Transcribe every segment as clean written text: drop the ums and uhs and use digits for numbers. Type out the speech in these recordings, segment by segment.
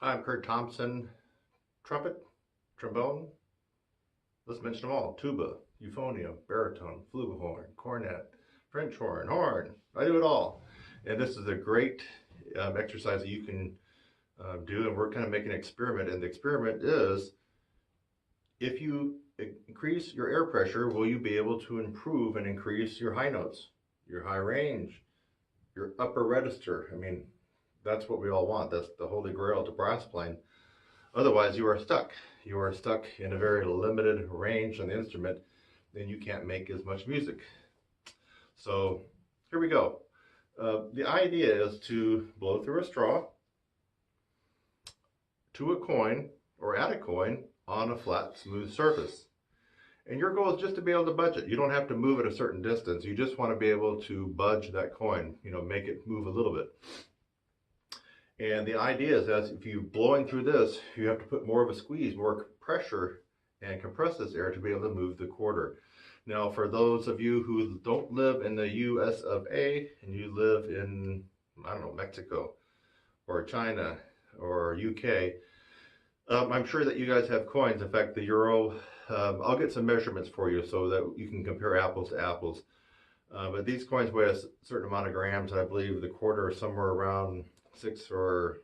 I'm Kurt Thompson, trumpet, trombone, let's mention them all. Tuba, euphonium, baritone, flugelhorn, cornet, French horn. I do it all. And this is a great exercise that you can do, and we're kind of making an experiment. And the experiment is, if you increase your air pressure, will you be able to improve and increase your high notes, your high range, your upper register? I mean, that's what we all want. That's the holy grail to brass playing. Otherwise, you are stuck. You are stuck in a very limited range on the instrument, and you can't make as much music. So here we go. The idea is to blow through a straw to a coin or at a coin on a flat, smooth surface. And your goal is just to be able to budge it. You don't have to move it a certain distance. You just want to be able to budge that coin, make it move a little bit. And the idea is that if you're blowing through this, you have to put more of a squeeze, more pressure, and compress this air to be able to move the quarter. Now, for those of you who don't live in the US of A, and you live in, I don't know, Mexico or China or UK, I'm sure that you guys have coins. In fact, the euro, I'll get some measurements for you so that you can compare apples to apples. But these coins weigh a certain amount of grams. I believe the quarter is somewhere around 6 or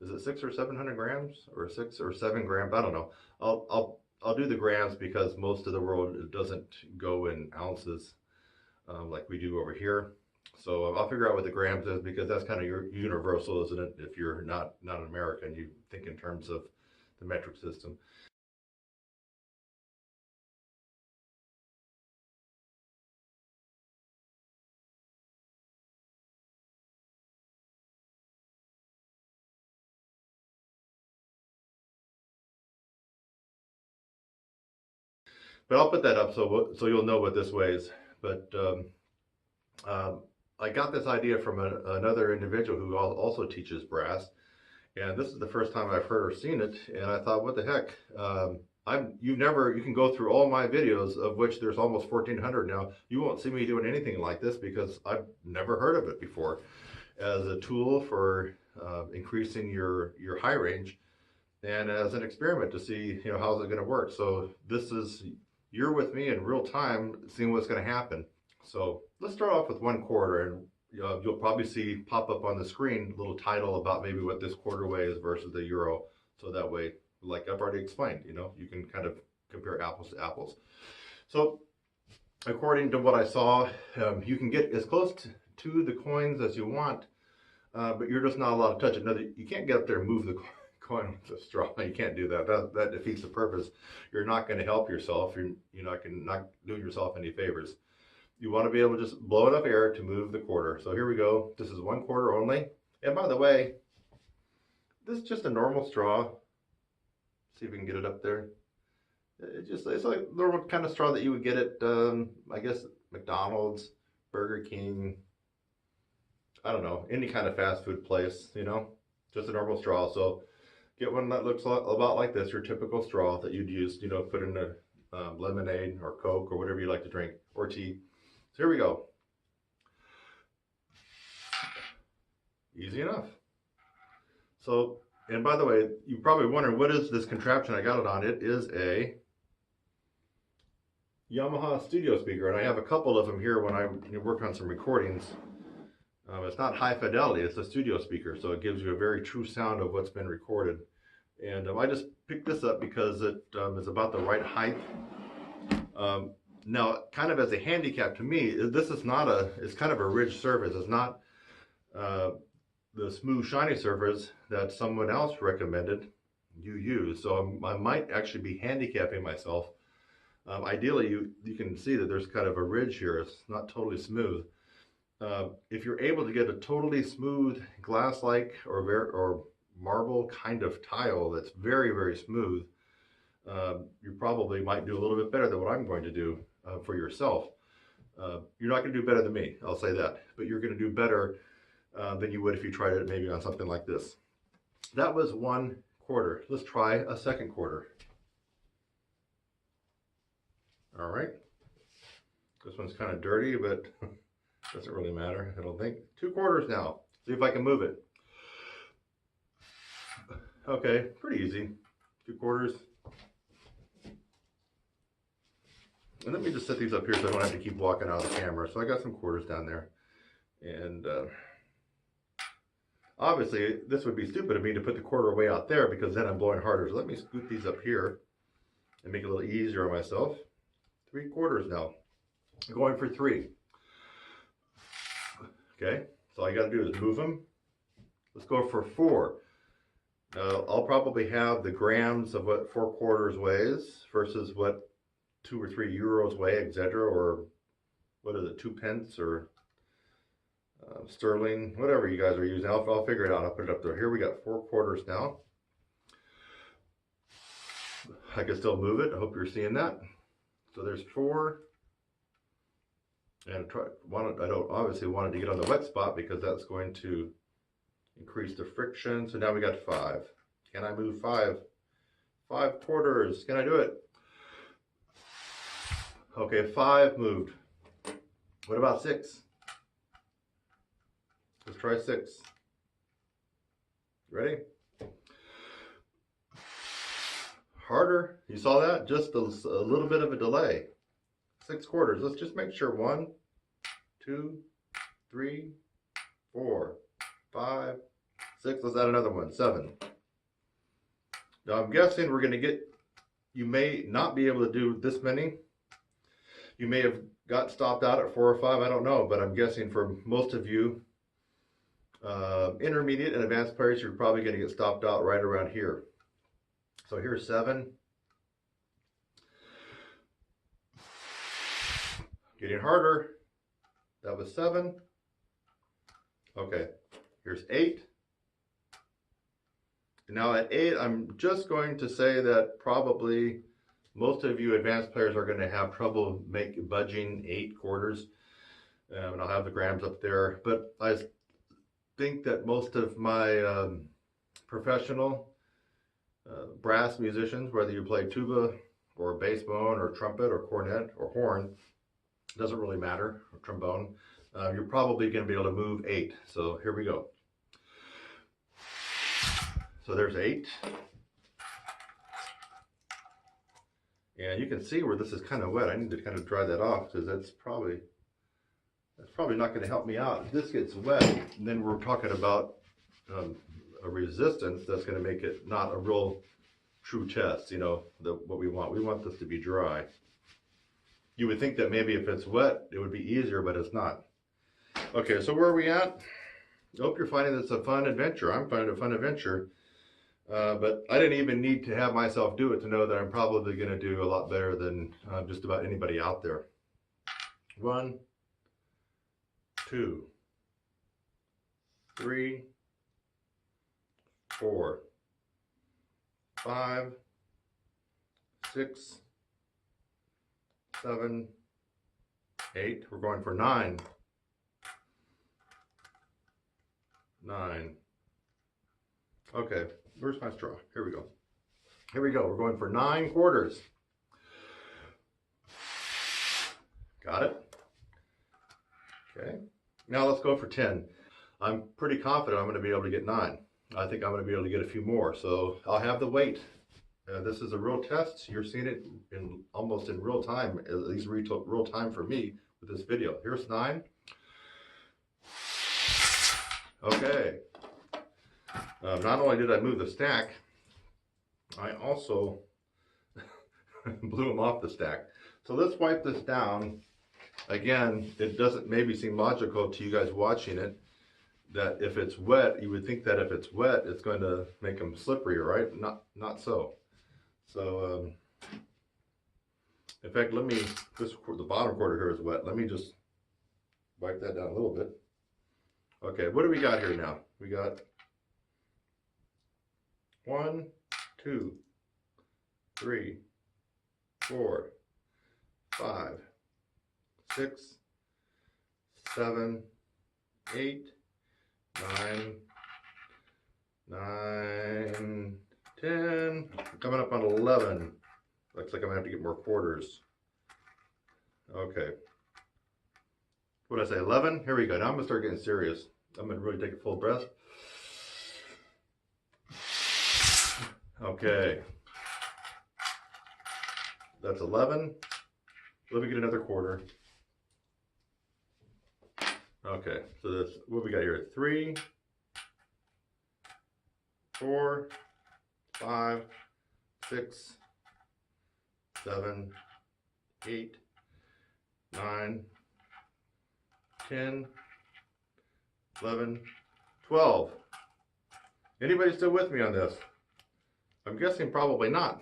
700 grams, or 6 or 7 grams? I don't know. I'll do the grams because most of the world doesn't go in ounces like we do over here. So I'll figure out what the grams is, because that's kind of universal, isn't it? If you're not an American, you think in terms of the metric system. But I'll put that up so you'll know what this weighs. But I got this idea from another individual who also teaches brass, and this is the first time I've heard or seen it. And I thought, what the heck? You can go through all my videos, of which there's almost 1,400 now. You won't see me doing anything like this because I've never heard of it before, as a tool for increasing your high range, and as an experiment to see, how's it going to work. So you're with me in real time, seeing what's going to happen. So let's start off with 1/4, and you'll probably see pop up on the screen a little title about maybe what this quarter weighs versus the euro. So that way, like I've already explained, you can kind of compare apples to apples. So according to what I saw, you can get as close to the coins as you want, but you're just not allowed to touch it. Now, you can't get up there and move the coin with a straw. You can't do that. That defeats the purpose. You're not going to help yourself. You're not doing yourself any favors. You want to be able to just blow enough air to move the quarter. So here we go. This is 1/4 only. And by the way, this is just a normal straw. See if we can get it up there. It's like normal kind of straw that you would get at, I guess, McDonald's, Burger King, I don't know, any kind of fast food place, just a normal straw. So get one that looks about like this, your typical straw that you'd use, put in a lemonade or Coke or whatever you like to drink, or tea. So here we go. Easy enough. So, and by the way, you're probably wondering, what is this contraption I got it on? It is a Yamaha studio speaker, and I have a couple of them here when I work on some recordings. It's not high fidelity, it's a studio speaker, so it gives you a very true sound of what's been recorded. And I just picked this up because it is about the right height. Now, kind of as a handicap to me, this is not it's kind of a ridged surface. It's not the smooth, shiny surface that someone else recommended you use. So I might actually be handicapping myself. Ideally, you can see that there's kind of a ridge here. It's not totally smooth. If you're able to get a totally smooth glass-like or marble kind of tile that's very, very smooth, you probably might do a little bit better than what I'm going to do for yourself. You're not going to do better than me, I'll say that, but you're going to do better than you would if you tried it maybe on something like this. That was 1/4. Let's try a 2/4. All right. This one's kind of dirty, but doesn't really matter, I don't think. 2/4 now. See if I can move it. Okay, pretty easy. 2 quarters. And let me just set these up here so I don't have to keep walking out of the camera. So I got some quarters down there. And obviously, this would be stupid of me to put the quarter way out there because then I'm blowing harder. So let me scoot these up here and make it a little easier on myself. 3 quarters now. I'm going for 3. Okay, so all you got to do is move them. Let's go for 4. I'll probably have the grams of what 4 quarters weighs versus what 2 or 3 euros weigh, etc. Or what is it, 2 pence or sterling, whatever you guys are using. I'll figure it out. I'll put it up there. Here we got 4 quarters now. I can still move it. I hope you're seeing that. So there's 4. And I don't obviously want it to get on the wet spot because that's going to increase the friction. So now we got 5. Can I move 5? 5 quarters. Can I do it? Okay, 5 moved. What about 6? Let's try 6. Ready? Harder. You saw that? Just a little bit of a delay. 6 quarters. Let's just make sure. 1, 2, 3, 4, 5, 6. Let's add another one. 7. Now I'm guessing we're going to get, you may not be able to do this many. You may have got stopped out at 4 or 5. I don't know, but I'm guessing for most of you, intermediate and advanced players, you're probably going to get stopped out right around here. So here's 7. Getting harder. That was 7. Okay, here's 8. Now at 8, I'm just going to say that probably most of you advanced players are going to have trouble budging 8 quarters. And I'll have the grams up there. But I think that most of my professional brass musicians, whether you play tuba or bassbone or trumpet or cornet or horn, doesn't really matter, or trombone, you're probably going to be able to move 8. So here we go. So there's 8. And you can see where this is kind of wet. I need to kind of dry that off because that's probably not going to help me out. If this gets wet, then we're talking about a resistance that's going to make it not a real true test, you know, what we want. We want this to be dry. You would think that maybe if it's wet, it would be easier, but it's not. Okay, so where are we at? I hope you're finding this a fun adventure. I'm finding it a fun adventure. But I didn't even need to have myself do it to know that I'm probably going to do a lot better than just about anybody out there. 1, 2, 3, 4, 5, 6, 7, 8. We're going for 9. 9. Okay, where's my straw? Here we go. Here we go. We're going for 9 quarters. Got it? Okay. Now let's go for 10. I'm pretty confident I'm going to be able to get 9. I think I'm going to be able to get a few more. So I'll have the weight. This is a real test. You're seeing it almost in real time, at least real time for me with this video. Here's 9. Okay. Not only did I move the stack, I also blew them off the stack. So let's wipe this down. Again, it doesn't maybe seem logical to you guys watching it that if it's wet, you would think that if it's wet, it's going to make them slippery, right? Not so. So, in fact, the bottom quarter here is wet. Let me just wipe that down a little bit. Okay, what do we got here now? We got 1, 2, 3, 4, 5, 6, 7, 8, 9, 10, coming up on 11. Looks like I'm gonna have to get more quarters. Okay. What did I say, 11? Here we go. Now I'm gonna start getting serious. I'm gonna really take a full breath. Okay. That's 11. Let me get another quarter. Okay, so this, what we got here? 3, 4, 5, 6, 7, 8, 9, 10, 11, 12. Anybody still with me on this? I'm guessing probably not.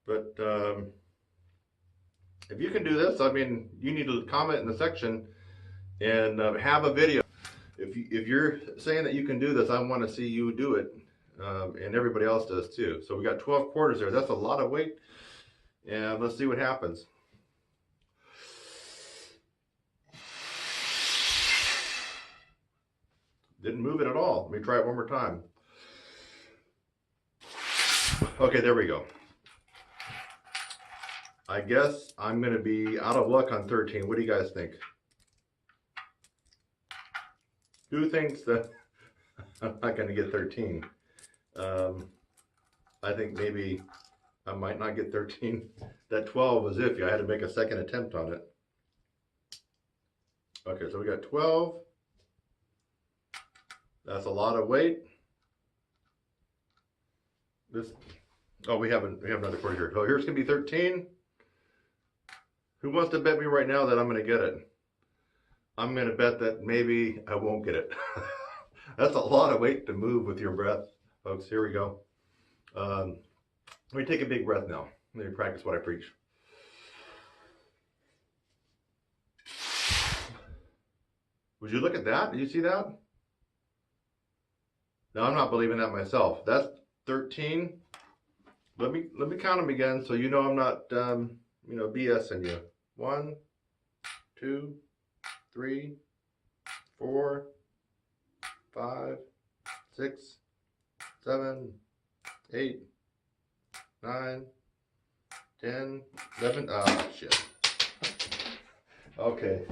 But if you can do this, I mean, you need to comment in the section and have a video. If you're saying that you can do this, I want to see you do it, and everybody else does too. So we got 12 quarters there. That's a lot of weight, and let's see what happens. Didn't move it at all. Let me try it one more time. Okay, there we go. I guess I'm going to be out of luck on 13. What do you guys think? Who thinks that I'm not going to get 13? I think maybe I might not get 13. That 12 was iffy. I had to make a second attempt on it. Okay, so we got 12. That's a lot of weight. This, oh, we have another quarter here. So here's going to be 13. Who wants to bet me right now that I'm going to get it? I'm going to bet that maybe I won't get it. That's a lot of weight to move with your breath, folks. Here we go. Let me take a big breath now. Let me practice what I preach. Would you look at that? Did you see that? No, I'm not believing that myself. That's 13. Let me count them again so you know I'm not BSing you. 1, 2, 3, 4, 5, 6, 7, 8, 9, 10, 11. Ah, shit. Okay.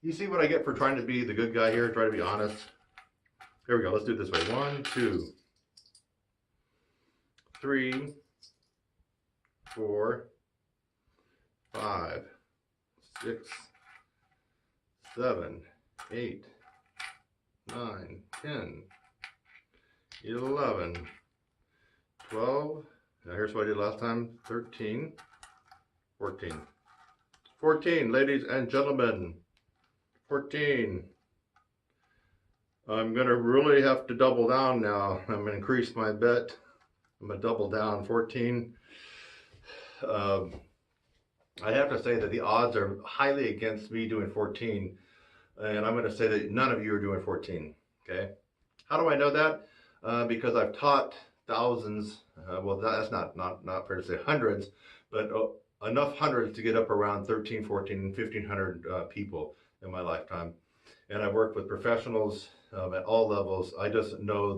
You see what I get for trying to be the good guy here, try to be honest? Here we go. Let's do it this way. 1, 2, 3, 4, 5, 6, 7, 8, 9, 10, 11, 12. Now here's what I did last time. 13, 14. 14, ladies and gentlemen. 14. I'm going to really have to double down now. I'm going to increase my bet. I'm going to double down. 14. I have to say that the odds are highly against me doing 14. And I'm going to say that none of you are doing 14. Okay? How do I know that? Because I've taught thousands. Well, that's not fair to say hundreds, but enough hundreds to get up around 13, 14, 1,500 people in my lifetime. And I've worked with professionals at all levels. I just know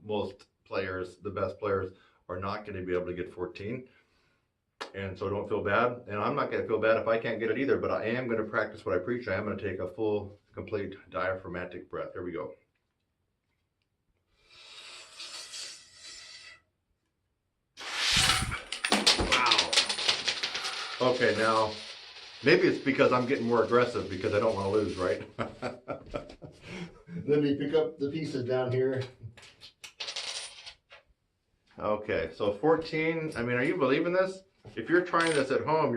most players, the best players, are not going to be able to get 14. And so don't feel bad. And I'm not going to feel bad if I can't get it either, but I am going to practice what I preach. I am going to take a full, complete diaphragmatic breath. Here we go. Wow. Okay, now, maybe it's because I'm getting more aggressive because I don't want to lose, right? Let me pick up the pieces down here. Okay, so 14, I mean, are you believing this? If you're trying this at home,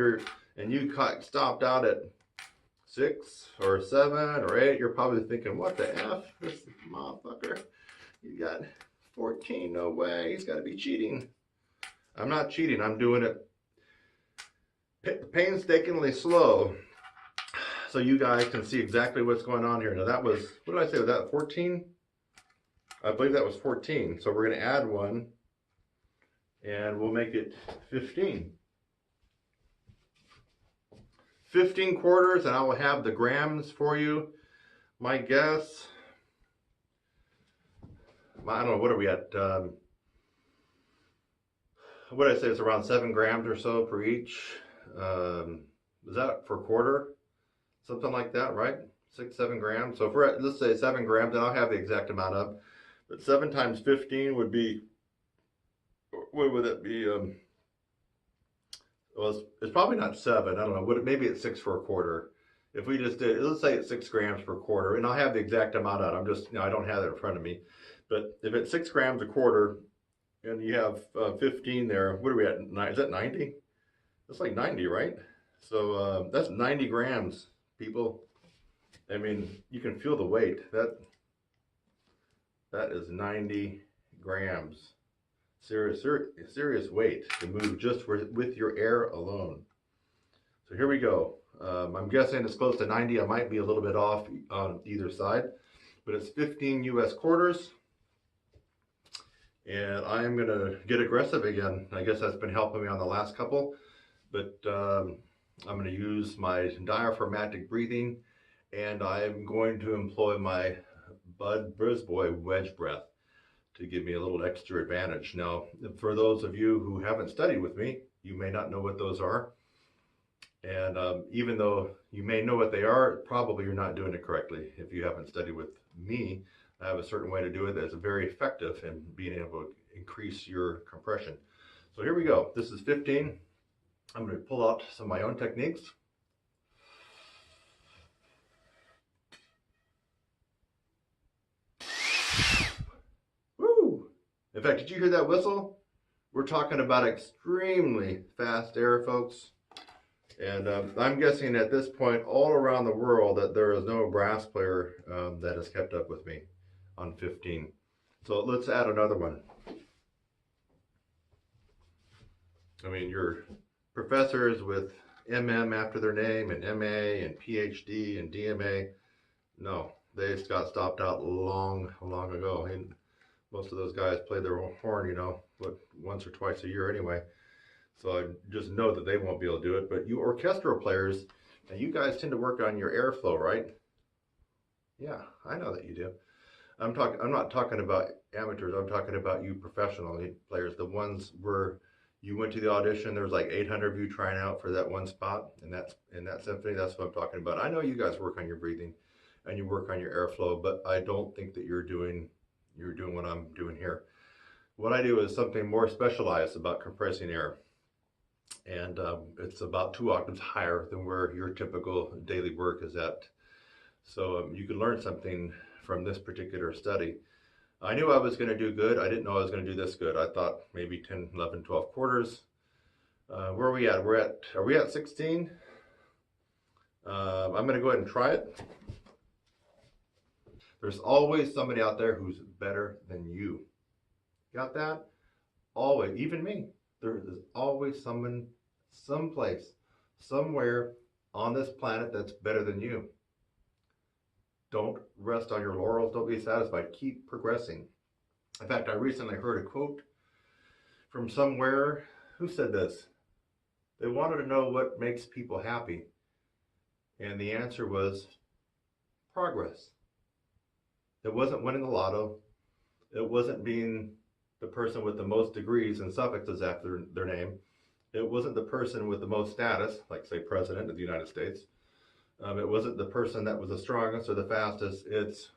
you stopped out at 6 or 7 or 8, you're probably thinking, what the F? This motherfucker, you got 14, no way, he's got to be cheating. I'm not cheating, I'm doing it painstakingly slow so you guys can see exactly what's going on here. Now that was, what did I say, was that 14? I believe that was 14, so we're going to add one. And we'll make it 15. 15 quarters, and I will have the grams for you. My guess, I don't know, what are we at? What did I say? It's around 7 grams or so per each. Is that for quarter? Something like that, right? 6, 7 grams. So if we're at, let's say 7 grams, then I'll have the exact amount up. But 7 times 15 would be, what would that be? Well, it's probably not 7. I don't know. Maybe it's 6 for a quarter. If we just did, let's say it's 6 grams per quarter, and I'll have the exact amount out. I'm just, I don't have it in front of me. But if it's 6 grams a quarter, and you have 15 there, what are we at? Is that 90? That's like 90, right? So that's 90 grams, people. I mean, you can feel the weight. That is 90 grams. Serious weight to move just with your air alone. So here we go. I'm guessing it's close to 90. I might be a little bit off on either side, but it's 15 US quarters. And I'm gonna get aggressive again. I guess that's been helping me on the last couple, but I'm gonna use my diaphragmatic breathing, and I'm going to employ my Bud Brisboy wedge breath to give me a little extra advantage. Now, for those of you who haven't studied with me, you may not know what those are. And even though you may know what they are, probably you're not doing it correctly. If you haven't studied with me, I have a certain way to do it that's very effective in being able to increase your compression. So here we go. This is 15. I'm going to pull out some of my own techniques. Woo! In fact, did you hear that whistle? We're talking about extremely fast air, folks. And I'm guessing at this point all around the world that there is no brass player that has kept up with me on 15. So let's add another one. I mean, your professors with MM after their name and MA and PhD and DMA, no, they got stopped out long ago. And most of those guys play their horn, you know, once or twice a year anyway. So I just know that they won't be able to do it. But you orchestral players, and you guys tend to work on your airflow, right? Yeah, I know that you do. I'm not talking about amateurs. I'm talking about you professional players, the ones where you went to the audition. There's like 800 of you trying out for that one spot in that symphony. That's what I'm talking about. I know you guys work on your breathing and you work on your airflow, but I don't think that you're doing what I'm doing here. What I do is something more specialized about compressing air. And it's about 2 octaves higher than where your typical daily work is at. So you can learn something from this particular study. I knew I was going to do good. I didn't know I was going to do this good. I thought maybe 10, 11, 12 quarters. Where are we at? Are we at 16? I'm going to go ahead and try it. There's always somebody out there who's better than you. Got that? Always, even me. There is always someone, someplace, somewhere on this planet that's better than you. Don't rest on your laurels. Don't be satisfied. Keep progressing. In fact, I recently heard a quote from somewhere. Who said this? They wanted to know what makes people happy. And the answer was progress. It wasn't winning the lotto. It wasn't being the person with the most degrees and suffixes after their name. It wasn't the person with the most status, like say President of the United States. It wasn't the person that was the strongest or the fastest. It's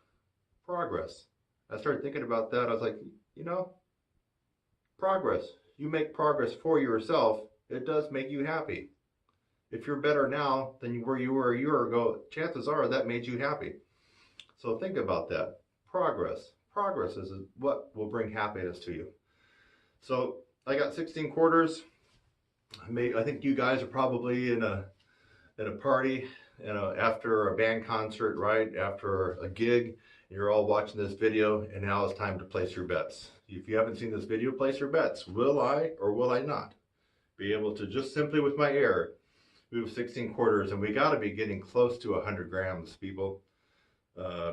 progress. I started thinking about that. I was like, you know, progress. You make progress for yourself. It does make you happy. If you're better now than where you were a year ago, chances are that made you happy. So think about that. Progress. Progress is what will bring happiness to you. So I got 16 quarters. I think you guys are probably in a party, you know, after a band concert, right? After a gig, you're all watching this video, and now it's time to place your bets. If you haven't seen this video, place your bets. Will I or will I not be able to just simply with my air move 16 quarters? And we got to be getting close to 100 grams, people.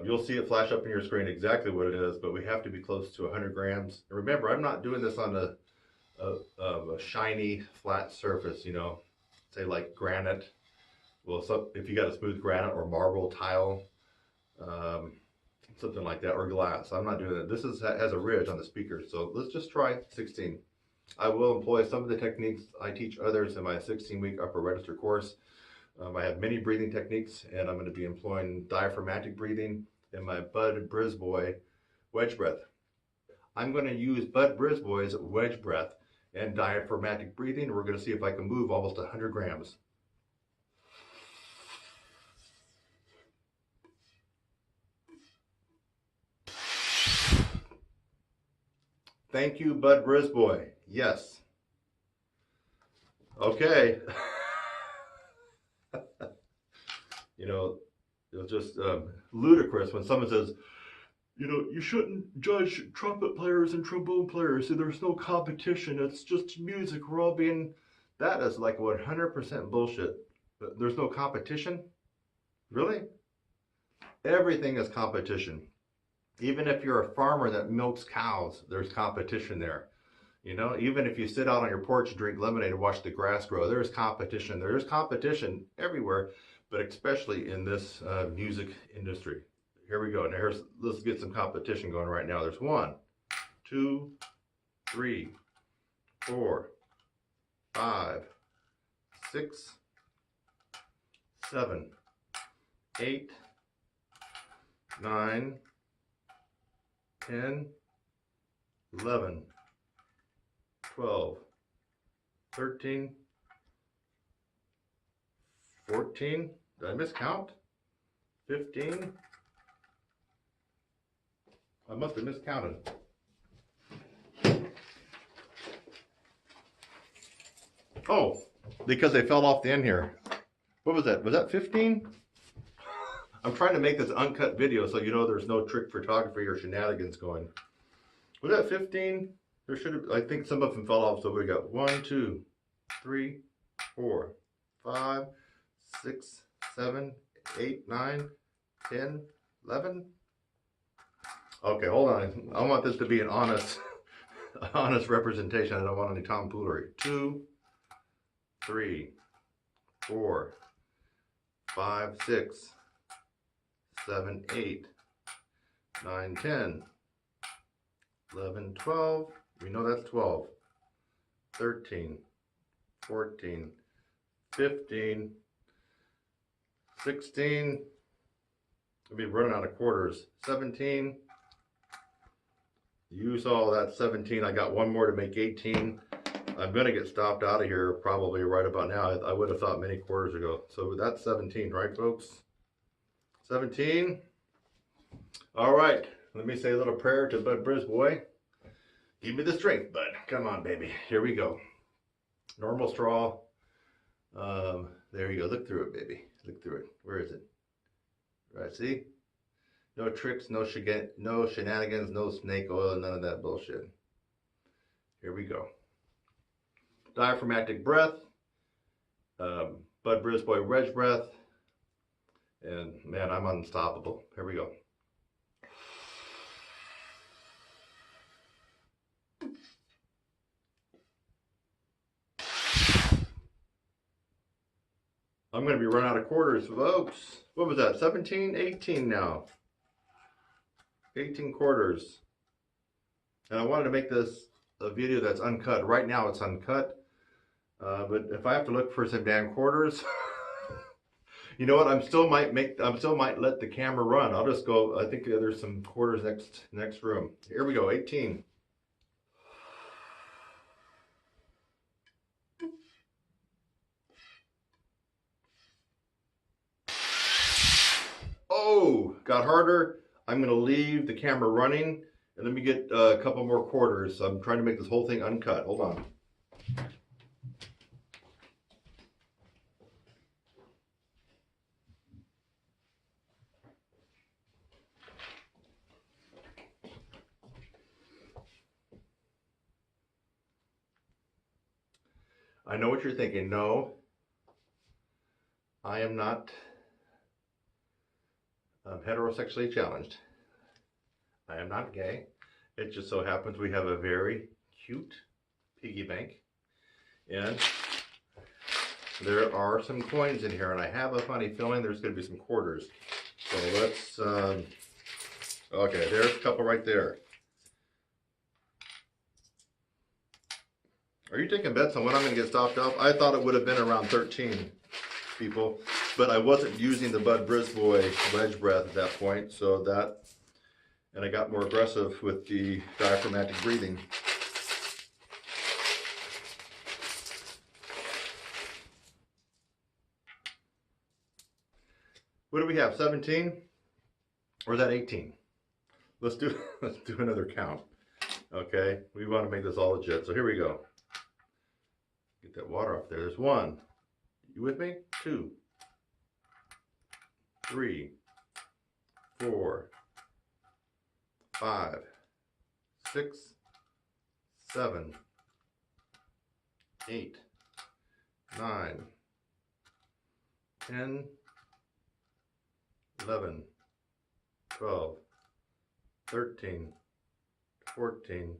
You'll see it flash up on your screen exactly what it is, but we have to be close to 100 grams. And remember, I'm not doing this on a shiny, flat surface, you know, say like granite. Well, so if you got a smooth granite or marble tile, something like that, or glass. I'm not doing that. This has a ridge on the speaker, so let's just try 16. I will employ some of the techniques I teach others in my 16-week upper register course. I have many breathing techniques, and I'm going to be employing diaphragmatic breathing and my Bud Brisboy wedge breath. I'm going to use Bud Brisboy's wedge breath and diaphragmatic breathing. We're going to see if I can move almost 100 grams. Thank you, Bud Brisboy. Yes. Okay. You know, it's just ludicrous when someone says, you know, you shouldn't judge trumpet players and trombone players. So there's no competition. It's just music. We're all being... That is like 100% bullshit. There's no competition? Really? Everything is competition. Even if you're a farmer that milks cows, there's competition there. You know, even if you sit out on your porch and drink lemonade and watch the grass grow, there's competition. There's competition everywhere, but especially in this music industry. Here we go. Now let's get some competition going right now. There's 1, 2, 3, 4, 5, 6, 7, 8, 9, 10, 11, 12, 13, 14, did I miscount? 15, I must have miscounted. Oh, because they fell off the end here. What was that? Was that 15? I'm trying to make this uncut video so you know there's no trick photography or shenanigans going. Was that 15? There should have, I think some of them fell off, so we got 1, 2, 3, 4, 5, 6, 7, 8, 9, 10, 11. Okay, hold on. I want this to be an honest representation. I don't want any tomfoolery. 2, 3, 4, 5, 6, 7, 8, 9, 10, 11, 12. We know that's 12. 13, 14, 15, 16. I'll be running out of quarters. 17. You saw that 17. I got one more to make 18. I'm going to get stopped out of here probably right about now. I would have thought many quarters ago. So that's 17, right, folks? 17. All right. Let me say a little prayer to Bud Brisboy. Give me the strength, Bud. Come on, baby. Here we go. Normal straw. There you go. Look through it, baby. Look through it. Where is it? Right, see? No tricks, no shenanigans, no snake oil, none of that bullshit. Here we go. Diaphragmatic breath. Bud Brisboy wedge breath. And man, I'm unstoppable. Here we go. I'm going to be running out of quarters, folks. What was that? 17, 18 now. 18 quarters. And I wanted to make this a video that's uncut. Right now it's uncut. But if I have to look for some damn quarters, you know what? I still might let the camera run. I'll just go. I think there's some quarters next room. Here we go. 18. Oh, got harder. I'm going to leave the camera running and let me get a couple more quarters. I'm trying to make this whole thing uncut. Hold on. I know what you're thinking. No, I am not heterosexually challenged. I am not gay. It just so happens we have a very cute piggy bank. And there are some coins in here. And I have a funny feeling there's going to be some quarters. So let's, okay, there's a couple right there. Are you taking bets on when I'm going to get stopped up? I thought it would have been around 13 people, but I wasn't using the Bud Brisboy wedge breath at that point, so that and I got more aggressive with the diaphragmatic breathing. What do we have, 17? Or is that 18? Let's do another count. Okay, we want to make this all legit. So here we go. Get that water off there. There's 1. You with me? 2, 3, 4, 5, 6, 7, 8, 9, 10, 11, 12, 13, 14,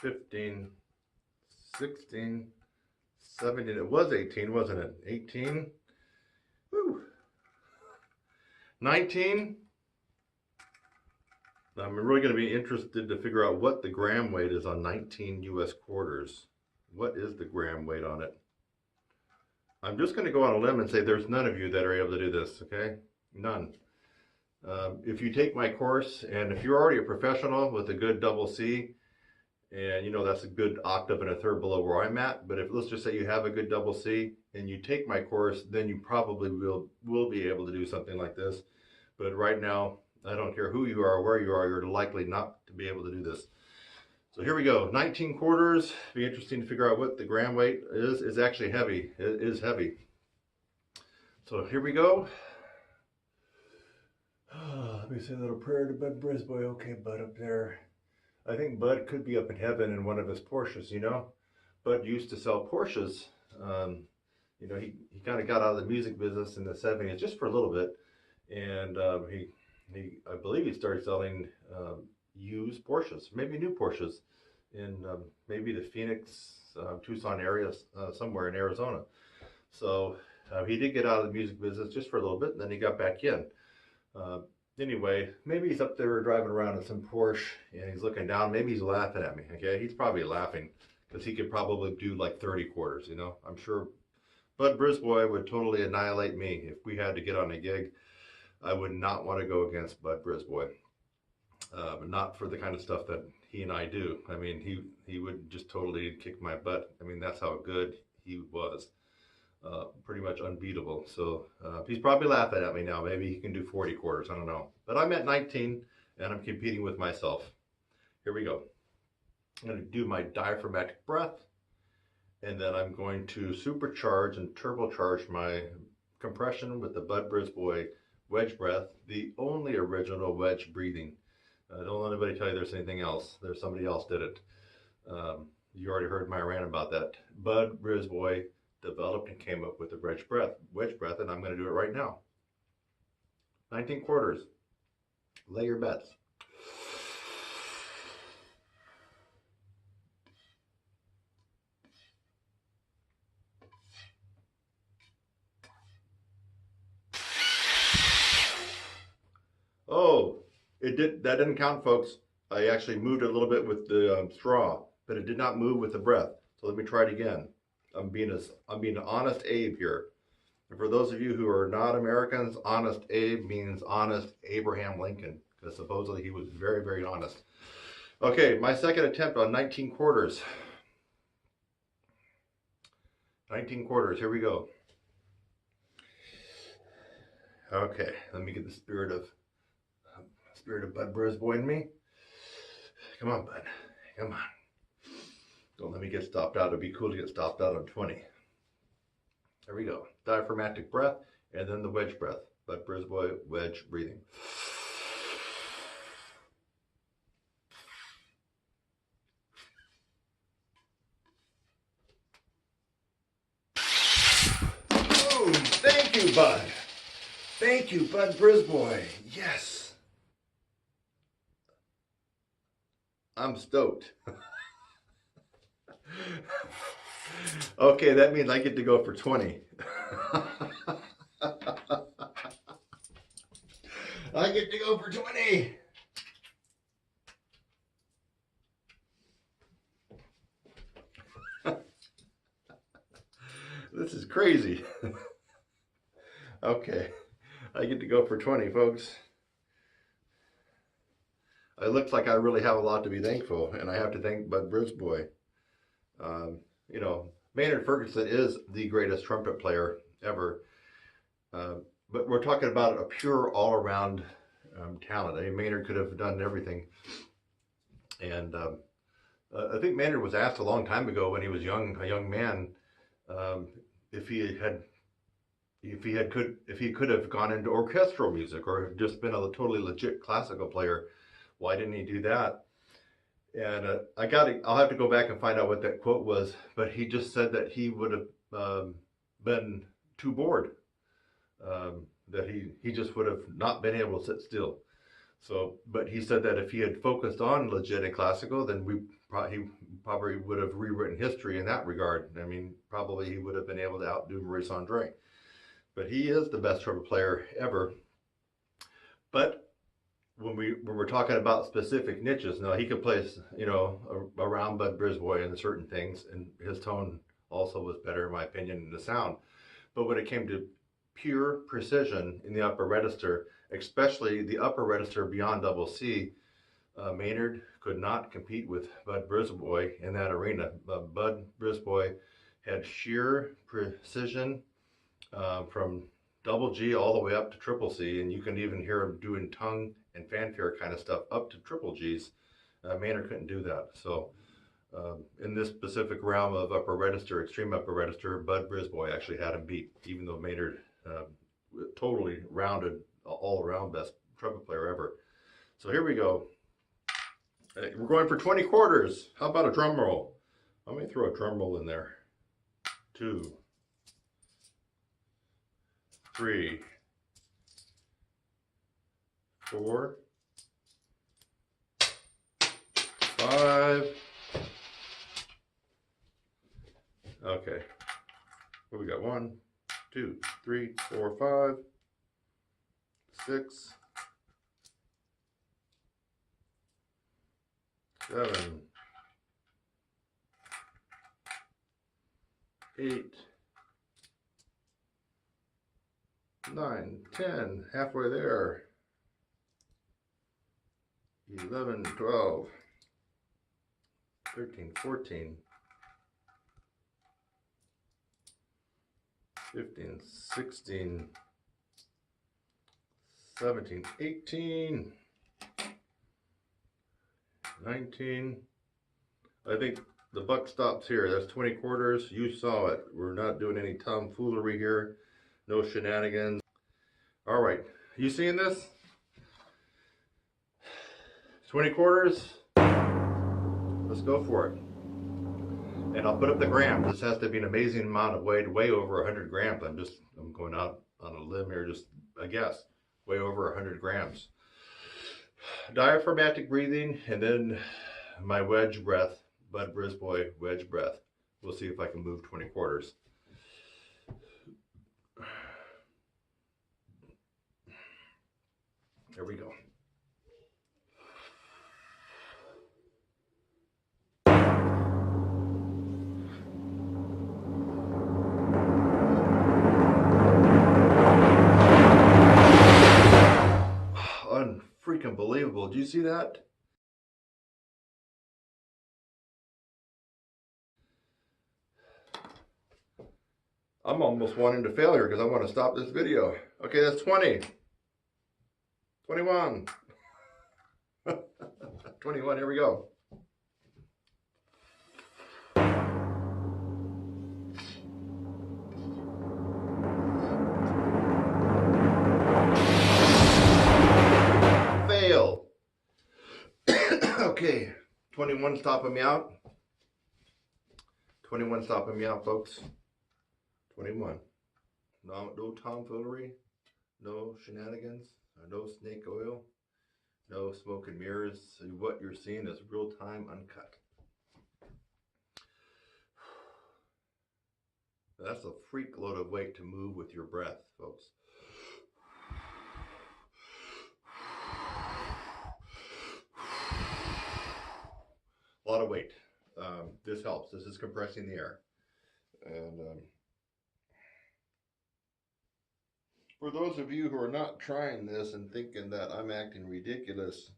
15, 16, 17. It was 18, wasn't it? 18. Woo. 19. I'm really going to be interested to figure out what the gram weight is on 19 US quarters. What is the gram weight on it? I'm just going to go on a limb and say there's none of you that are able to do this, okay? None. If you take my course, and if you're already a professional with a good double C, and you know that's a good octave and a third below where I'm at, but if let's just say you have a good double C and you take my course, then you probably will be able to do something like this. But right now, I don't care who you are or where you are, you're likely not to be able to do this. So here we go, 19 quarters. Be interesting to figure out what the gram weight is. It's actually heavy. It is heavy. So here we go. Let me say a little prayer to Bud Brisboy. Okay, Bud up there. I think Bud could be up in heaven in one of his Porsches, you know? Bud used to sell Porsches. You know, he kind of got out of the music business in the 70s just for a little bit. And I believe he started selling used Porsches, maybe new Porsches in maybe the Phoenix, Tucson area, somewhere in Arizona. So he did get out of the music business just for a little bit, and then he got back in. Anyway, maybe he's up there driving around in some Porsche and he's looking down. Maybe he's laughing at me, okay? He's probably laughing because he could probably do like 30 quarters, you know? I'm sure Bud Brisboy would totally annihilate me if we had to get on a gig. I would not want to go against Bud Brisboy, but not for the kind of stuff that he and I do. I mean, he would just totally kick my butt. I mean, that's how good he was. Pretty much unbeatable. So he's probably laughing at me now. Maybe he can do 40 quarters. I don't know. But I'm at 19 and I'm competing with myself. Here we go. I'm going to do my diaphragmatic breath, and then I'm going to supercharge and turbocharge my compression with the Bud Brisboy wedge breath, the only original wedge breathing. Don't let anybody tell you there's anything else. There's somebody else did it. You already heard my rant about that. Bud Brisboy developed and came up with the wedge breath, and I'm going to do it right now. 19 quarters. Lay your bets. Oh, that didn't count, folks. I actually moved it a little bit with the straw, but it did not move with the breath. So let me try it again. I'm being an honest Abe here. And for those of you who are not Americans, honest Abe means honest Abraham Lincoln, because supposedly he was very, very honest. Okay, my second attempt on 19 quarters. 19 quarters, here we go. Okay, let me get the spirit of Bud Brisboy in me. Come on, Bud, come on. Don't let me get stopped out. It'd be cool to get stopped out on 20. There we go. Diaphragmatic breath, and then the wedge breath. Bud Brisboy wedge breathing. Oh, thank you, Bud. Thank you, Bud Brisboy. Yes. I'm stoked. Okay, that means I get to go for 20. I get to go for 20. This is crazy. Okay, I get to go for 20, folks. it looks like I really have a lot to be thankful, and I have to thank Bud Brisboy. You know, Maynard Ferguson is the greatest trumpet player ever, but we're talking about a pure all-around talent. I mean, Maynard could have done everything, and I think Maynard was asked a long time ago when he was a young man, if he could have gone into orchestral music or just been a totally legit classical player. Why didn't he do that? And I'll have to go back and find out what that quote was, but he just said that he would have been too bored, that he just would have not been able to sit still. So, but he said that if he had focused on legit and classical, then he probably would have rewritten history in that regard. I mean, probably he would have been able to outdo Maurice Andre. But he is the best trumpet player ever. But when we're talking about specific niches, now he could play, you know, around Bud Brisboy in certain things, and his tone also was better in my opinion in the sound. But when it came to pure precision in the upper register, especially the upper register beyond double C, Maynard could not compete with Bud Brisboy in that arena. Bud Brisboy had sheer precision from double G all the way up to triple C, and you can even hear him doing tongue and fanfare kind of stuff up to triple Gs. Maynard couldn't do that. So in this specific realm of upper register, extreme upper register, Bud Brisboy actually had him beat, even though Maynard totally rounded, all around best trumpet player ever. So here we go. We're going for 20 quarters. How about a drum roll? Let me throw a drum roll in there. 2, 3, 4, 5. Okay. What we got? 1, 2, 3, 4, 5, 6, 7, 8, 9, 10, halfway there. 11, 12, 13, 14, 15, 16, 17, 18, 19. I think the buck stops here. That's 20 quarters. You saw it. We're not doing any tomfoolery here. No shenanigans. All right. You seeing this? 20 quarters. Let's go for it. And I'll put up the grams. This has to be an amazing amount of weight, way over 100 grams. I'm going out on a limb here, just a guess. Way over 100 grams. Diaphragmatic breathing, and then my wedge breath, Bud Brisboy wedge breath. We'll see if I can move 20 quarters. There we go. Unfreaking believable. Do you see that? I'm almost wanting to failure because I want to stop this video. Okay, that's 20. 21. 21, here we go. Fail. Okay, 21 stopping me out. 21 stopping me out, folks. 21. No tomfoolery, no shenanigans, no snake oil, no smoke and mirrors. So what you're seeing is real time, uncut. That's a freak load of weight to move with your breath, folks. A lot of weight. This helps. This is compressing the air. And for those of you who are not trying this and thinking that I'm acting ridiculous,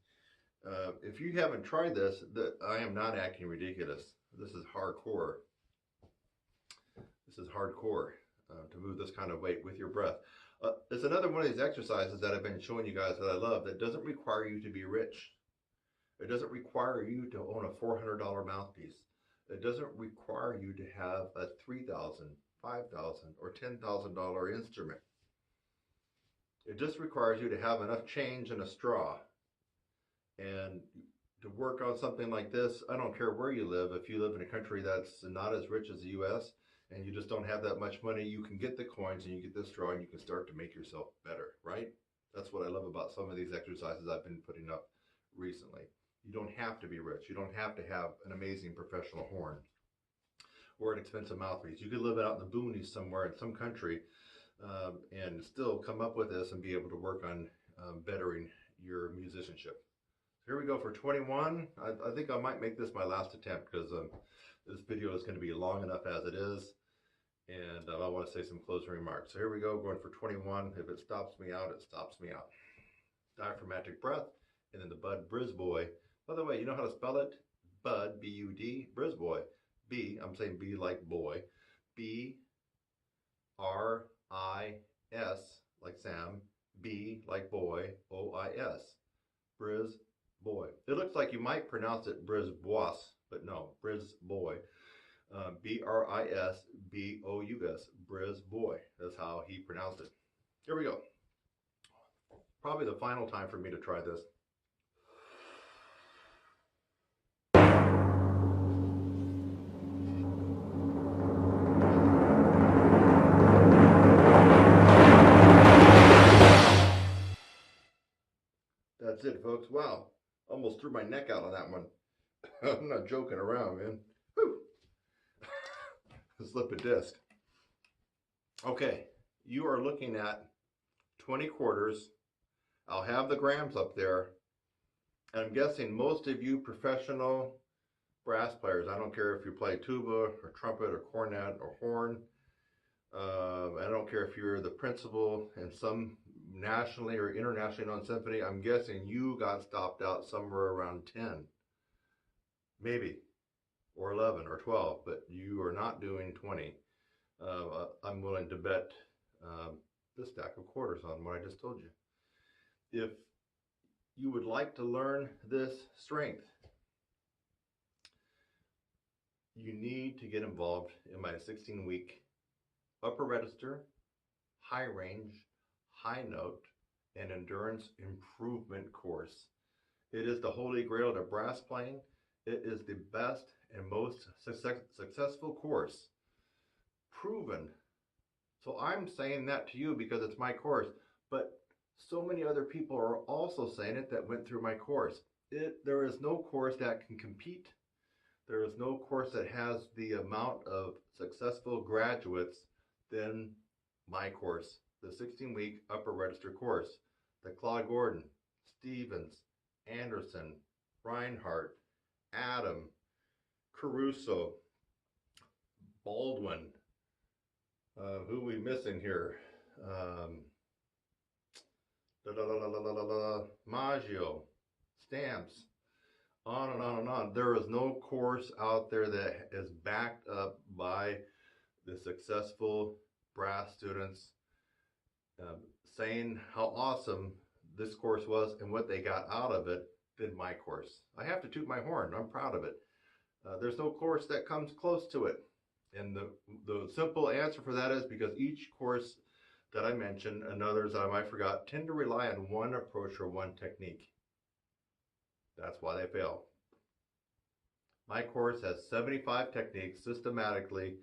If you haven't tried this, I am not acting ridiculous. This is hardcore. This is hardcore to move this kind of weight with your breath. It's another one of these exercises that I've been showing you guys that I love that doesn't require you to be rich. It doesn't require you to own a $400 mouthpiece. It doesn't require you to have a $3,000, $5,000, or $10,000 instrument. It just requires you to have enough change and a straw. And to work on something like this, I don't care where you live. If you live in a country that's not as rich as the US and you just don't have that much money, you can get the coins and you get the straw and you can start to make yourself better, right? That's what I love about some of these exercises I've been putting up recently. You don't have to be rich. You don't have to have an amazing professional horn or an expensive mouthpiece. You could live out in the boonies somewhere in some country and still come up with this and be able to work on bettering your musicianship. Here we go for 21. I think I might make this my last attempt because this video is going to be long enough as it is. And I want to say some closing remarks. So here we go, going for 21. If it stops me out, it stops me out. Diaphragmatic breath, and then the Bud Brisboy. By the way, you know how to spell it? Bud, B-U-D, Brisboy. B, I'm saying B like boy. B-R-I-S, like Sam. B like boy, O-I-S. Brisboy. It looks like you might pronounce it Brisbois, but no, Brisboy. B-R-I-S-B-O-U-S, Brisboy. That's how he pronounced it. Here we go. Probably the final time for me to try this. That's it, folks. Wow. Almost threw my neck out on that one. I'm not joking around, man. Whew. Slip a disc. Okay, you are looking at 20 quarters. I'll have the grams up there. And I'm guessing most of you professional brass players, I don't care if you play tuba or trumpet or cornet or horn. I don't care if you're the principal in some nationally or internationally known symphony. I'm guessing you got stopped out somewhere around 10, maybe, or 11 or 12, but you are not doing 20. I'm willing to bet this stack of quarters on what I just told you. If you would like to learn this strength, you need to get involved in my 16-week upper register, high range, high note, and endurance improvement course. It is the holy grail to brass playing. It is the best and most successful course, proven. So I'm saying that to you because it's my course, but so many other people are also saying it that went through my course. There is no course that can compete. There is no course that has the amount of successful graduates than my course, the 16-week upper register course. The Claude Gordon, Stevens, Anderson, Reinhardt, Adam, Caruso, Baldwin, who are we missing here? Maggio, Stamps, on and on and on. There is no course out there that is backed up by the successful brass students saying how awesome this course was and what they got out of it than my course. I have to toot my horn. I'm proud of it. There's no course that comes close to it. And the simple answer for that is because each course that I mentioned and others that I might forgot tend to rely on one approach or one technique. That's why they fail. My course has 75 techniques systematically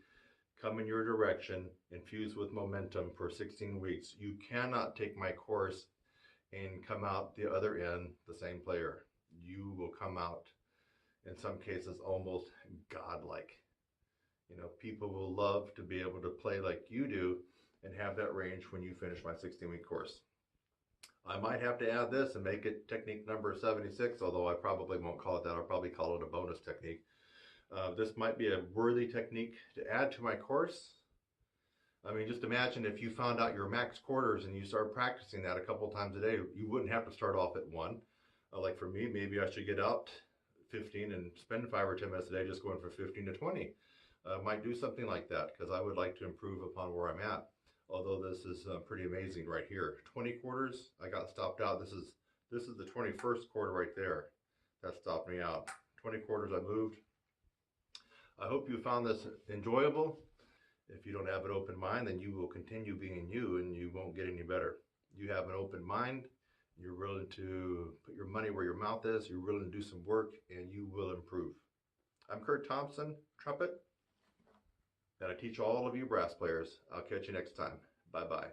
come in your direction, infused with momentum for 16 weeks. You cannot take my course and come out the other end the same player. You will come out, in some cases, almost godlike. You know, people will love to be able to play like you do and have that range when you finish my 16-week course. I might have to add this and make it technique number 76, although I probably won't call it that. I'll probably call it a bonus technique. This might be a worthy technique to add to my course. I mean, just imagine if you found out your max quarters and you started practicing that a couple times a day, you wouldn't have to start off at 1. Like for me, maybe I should get out 15 and spend 5 or 10 minutes a day just going from 15 to 20. Might do something like that because I would like to improve upon where I'm at. Although this is pretty amazing right here. 20 quarters, I got stopped out. This is the 21st quarter right there. That stopped me out. 20 quarters I moved. I hope you found this enjoyable. If you don't have an open mind, then you will continue being you and you won't get any better. You have an open mind. You're willing to put your money where your mouth is. You're willing to do some work and you will improve. I'm Kurt Thompson, trumpet, and I teach all of you brass players. I'll catch you next time. Bye-bye.